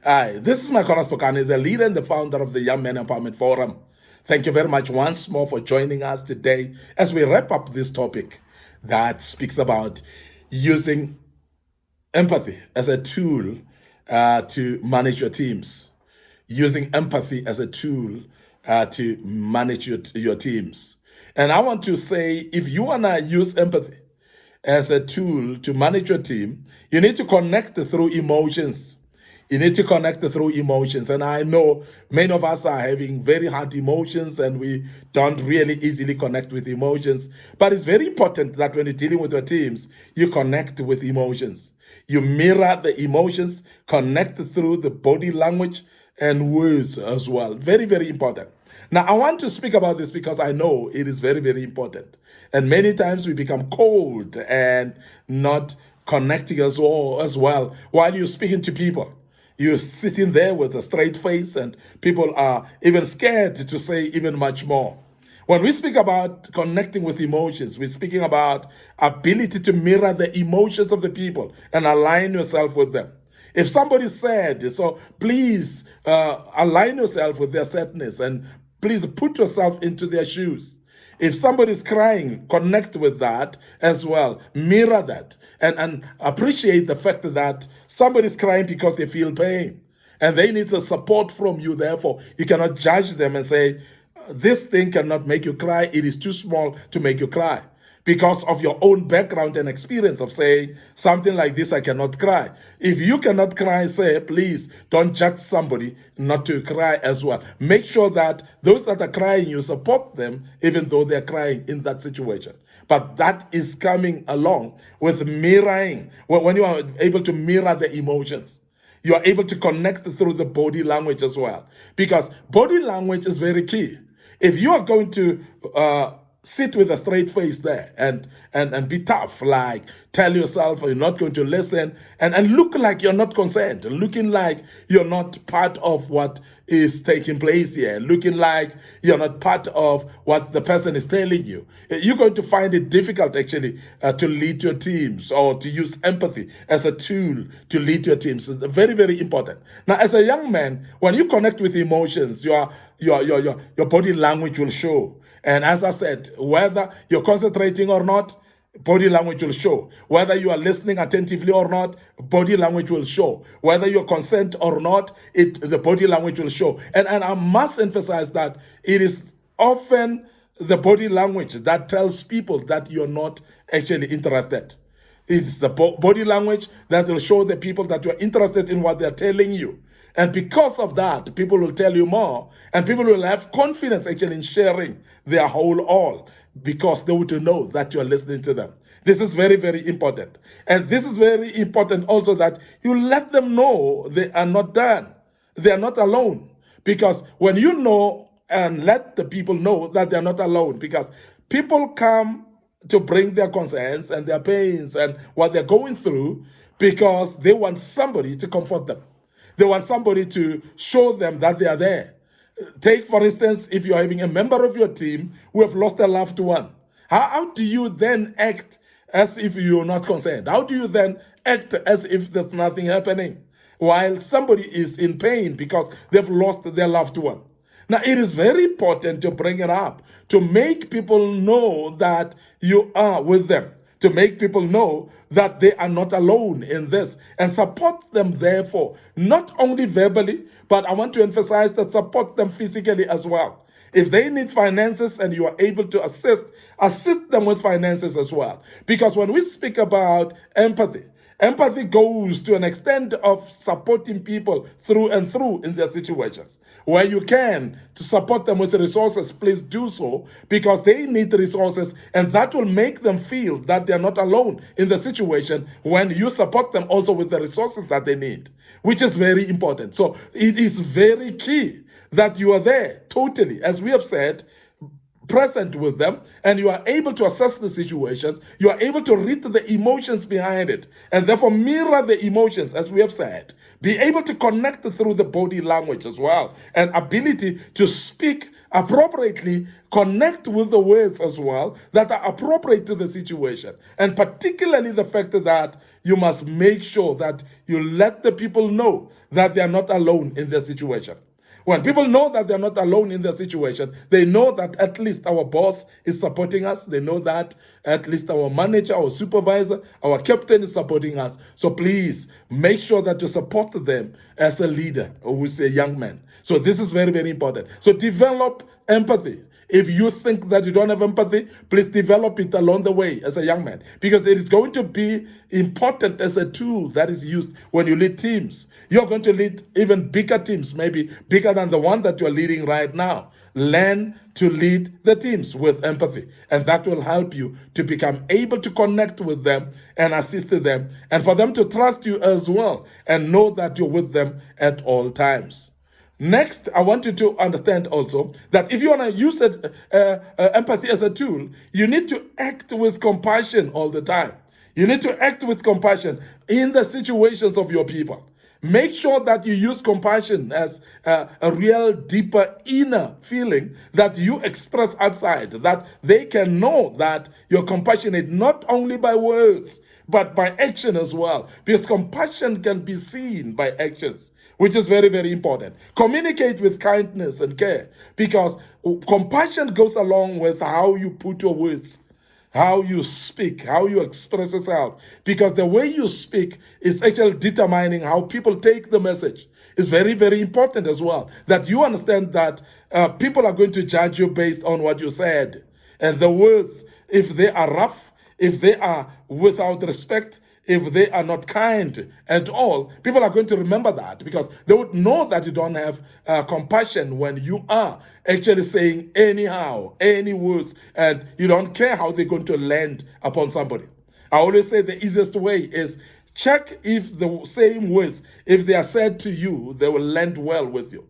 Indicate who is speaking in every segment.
Speaker 1: Hi, this is Micornus, Phokane, the leader and the founder of the Young Men Empowerment Forum. Thank you very much once more for joining us today as we wrap up this topic that speaks about using empathy as a tool to manage your teams. Using empathy as a tool to manage your teams. And I want to say, if you want to use empathy as a tool to manage your team, you need to connect through emotions. You need to connect through emotions. And I know many of us are having very hard emotions and we don't really easily connect with emotions. But it's very important that when you're dealing with your teams, you connect with emotions. You mirror the emotions, connect through the body language and words as well. Very, very important. Now, I want to speak about this because I know it is very, very important. And many times we become cold and not connecting as well while you're speaking to people. You're sitting there with a straight face and people are even scared to say even much more. When we speak about connecting with emotions, we're speaking about ability to mirror the emotions of the people and align yourself with them. If somebody's sad, so please align yourself with their sadness and please put yourself into their shoes. If somebody's crying, connect with that as well. Mirror that and appreciate the fact that somebody's crying because they feel pain and they need the support from you. Therefore, you cannot judge them and say, this thing cannot make you cry. It is too small to make you cry. Because of your own background and experience of saying something like this, I cannot cry. If you cannot cry, say, please don't judge somebody not to cry as well. Make sure that those that are crying, you support them, even though they're crying in that situation. But that is coming along with mirroring. When you are able to mirror the emotions, you are able to connect through the body language as well. Because body language is very key. If you are going to sit with a straight face there and be tough, like tell yourself you're not going to listen and look like you're not concerned, looking like you're not part of what is taking place here, looking like you're not part of what the person is telling you. You're going to find it difficult actually to lead your teams or to use empathy as a tool to lead your teams. It's very, very important. Now, as a young man, when you connect with emotions, your body language will show. And as I said, whether you're concentrating or not, body language will show. Whether you are listening attentively or not, body language will show. Whether you're consent or not, the body language will show. And I must emphasize that it is often the body language that tells people that you're not actually interested. It's the body language that will show the people that you're interested in what they're telling you. And because of that, people will tell you more, and people will have confidence actually in sharing their whole all, because they would know that you're listening to them. This is very, very important. And this is very important also that you let them know they are not done. They are not alone. Because when you know and let the people know that they're not alone, because people come to bring their concerns and their pains and what they're going through because they want somebody to comfort them. They want somebody to show them that they are there. Take, for instance, if you're having a member of your team who have lost a loved one. How do you then act as if you're not concerned? How do you then act as if there's nothing happening while somebody is in pain because they've lost their loved one? Now, it is very important to bring it up, to make people know that you are with them, to make people know that they are not alone in this, and support them, therefore, not only verbally, but I want to emphasize that support them physically as well. If they need finances and you are able to assist them with finances as well. Because when we speak about empathy, empathy goes to an extent of supporting people through and through in their situations. Where you can to support them with resources, please do so, because they need resources, and that will make them feel that they're not alone in the situation when you support them also with the resources that they need, which is very important. So it is very key that you are there totally, as we have said, present with them, and you are able to assess the situations, you are able to read the emotions behind it, and therefore mirror the emotions, as we have said. Be able to connect through the body language as well, and ability to speak appropriately connect with the words as well that are appropriate to the situation. And particularly the fact that you must make sure that you let the people know that they are not alone in their situation. When people know that they're not alone in their situation, they know that at least our boss is supporting us. They know that at least our manager, our supervisor, our captain is supporting us. So please make sure that you support them as a leader or with a young man. So this is very, very important. So develop empathy. If you think that you don't have empathy, please develop it along the way as a young man, because it is going to be important as a tool that is used when you lead teams. You're going to lead even bigger teams, maybe bigger than the one that you're leading right now. Learn to lead the teams with empathy, and that will help you to become able to connect with them and assist them, and for them to trust you as well and know that you're with them at all times. Next, I want you to understand also that if you want to use empathy as a tool, you need to act with compassion all the time. You need to act with compassion in the situations of your people. Make sure that you use compassion as a real deeper inner feeling that you express outside, that they can know that you're compassionate not only by words, but by action as well. Because compassion can be seen by actions, which is very, very important. Communicate with kindness and care, because compassion goes along with how you put your words, how you speak, how you express yourself, because the way you speak is actually determining how people take the message. It's very, very important as well that you understand that people are going to judge you based on what you said. And the words, if they are rough, if they are without respect, if they are not kind at all, people are going to remember that, because they would know that you don't have compassion when you are actually saying anyhow, any words, and you don't care how they're going to land upon somebody. I always say the easiest way is check if the same words, if they are said to you, they will land well with you.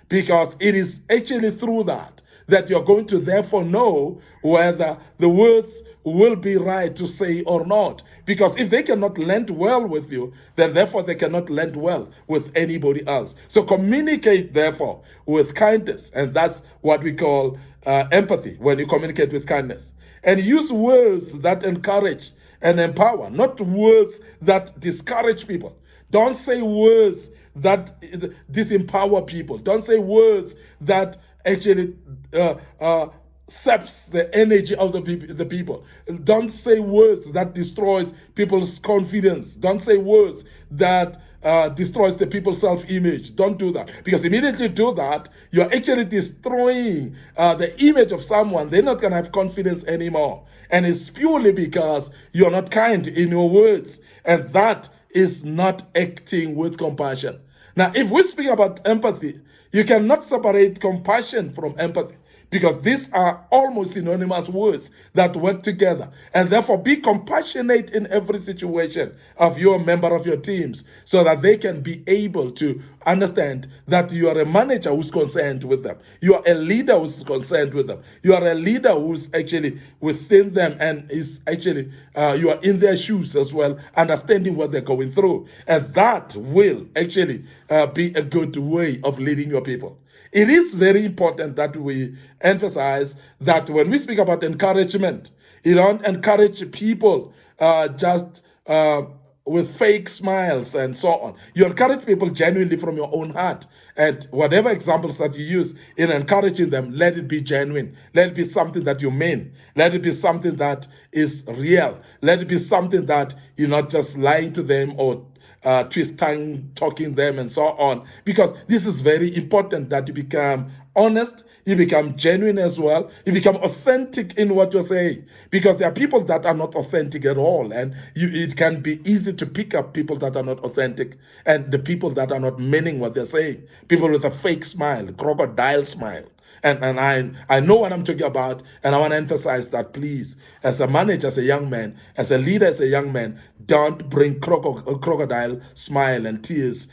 Speaker 1: Because it is actually through that you're going to therefore know whether the words will be right to say or not. Because if they cannot land well with you, then therefore they cannot land well with anybody else. So communicate therefore with kindness, and that's what we call empathy, when you communicate with kindness. And use words that encourage and empower, not words that discourage people. Don't say words that disempower people. Don't say words that actually saps the energy of the people. Don't say words that destroys people's confidence. Don't say words that destroys the people's self-image. Don't do that, because immediately do that, you're actually destroying the image of someone. They're not going to have confidence anymore, and it's purely because you're not kind in your words, and that is not acting with compassion. Now, if we speak about empathy, you cannot separate compassion from empathy, because these are almost synonymous words that work together. And therefore, be compassionate in every situation of your member of your teams, so that they can be able to understand that you are a manager who's concerned with them. You are a leader who's concerned with them. You are a leader who's actually within them and is actually, you are in their shoes as well, understanding what they're going through. And that will actually be a good way of leading your people. It is very important that we emphasize that when we speak about encouragement, you don't encourage people just with fake smiles and so on. You encourage people genuinely from your own heart. And whatever examples that you use in encouraging them, let it be genuine. Let it be something that you mean. Let it be something that is real. Let it be something that you're not just lying to them or twist tongue talking them and so on, because this is very important that you become honest, you become genuine as well, you become authentic in what you're saying, because there are people that are not authentic at all, and it can be easy to pick up people that are not authentic and the people that are not meaning what they're saying, people with a fake smile, crocodile smile. And I know what I'm talking about, and I want to emphasize that, please, as a manager, as a young man, as a leader, as a young man, don't bring crocodile smile and tears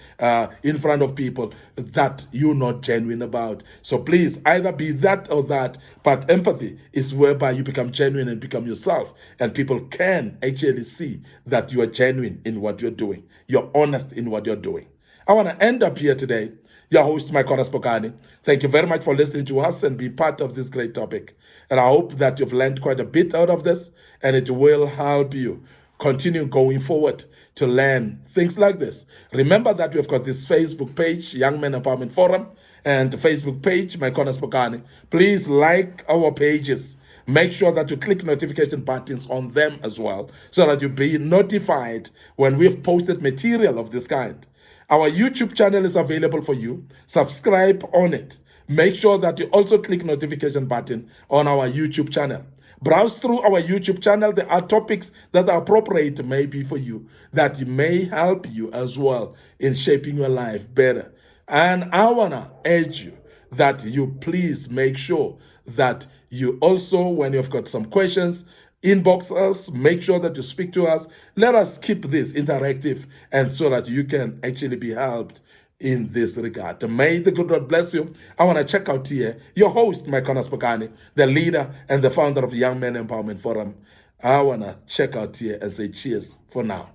Speaker 1: in front of people that you're not genuine about. So please, either be that or that, but empathy is whereby you become genuine and become yourself, and people can actually see that you are genuine in what you're doing. You're honest in what you're doing. I want to end up here today. Your host, Micornus Phokane. Thank you very much for listening to us and be part of this great topic. And I hope that you've learned quite a bit out of this, and it will help you continue going forward to learn things like this. Remember that we've got this Facebook page, Young Men Empowerment Forum, and the Facebook page, Micornus Phokane. Please like our pages. Make sure that you click notification buttons on them as well, so that you'll be notified when we've posted material of this kind. Our YouTube channel is available for you. Subscribe on it. Make sure that you also click notification button on our YouTube channel. Browse through our YouTube channel. There are topics that are appropriate maybe for you, that may help you as well in shaping your life better. And I want to urge you that you please make sure that you also, when you've got some questions, inbox us, make sure that you speak to us. Let us keep this interactive, and so that you can actually be helped in this regard. May the good Lord bless you. I want to check out here your host, Micornus Phokane, the leader and the founder of the Young Men Empowerment Forum. I want to check out here and say cheers for now.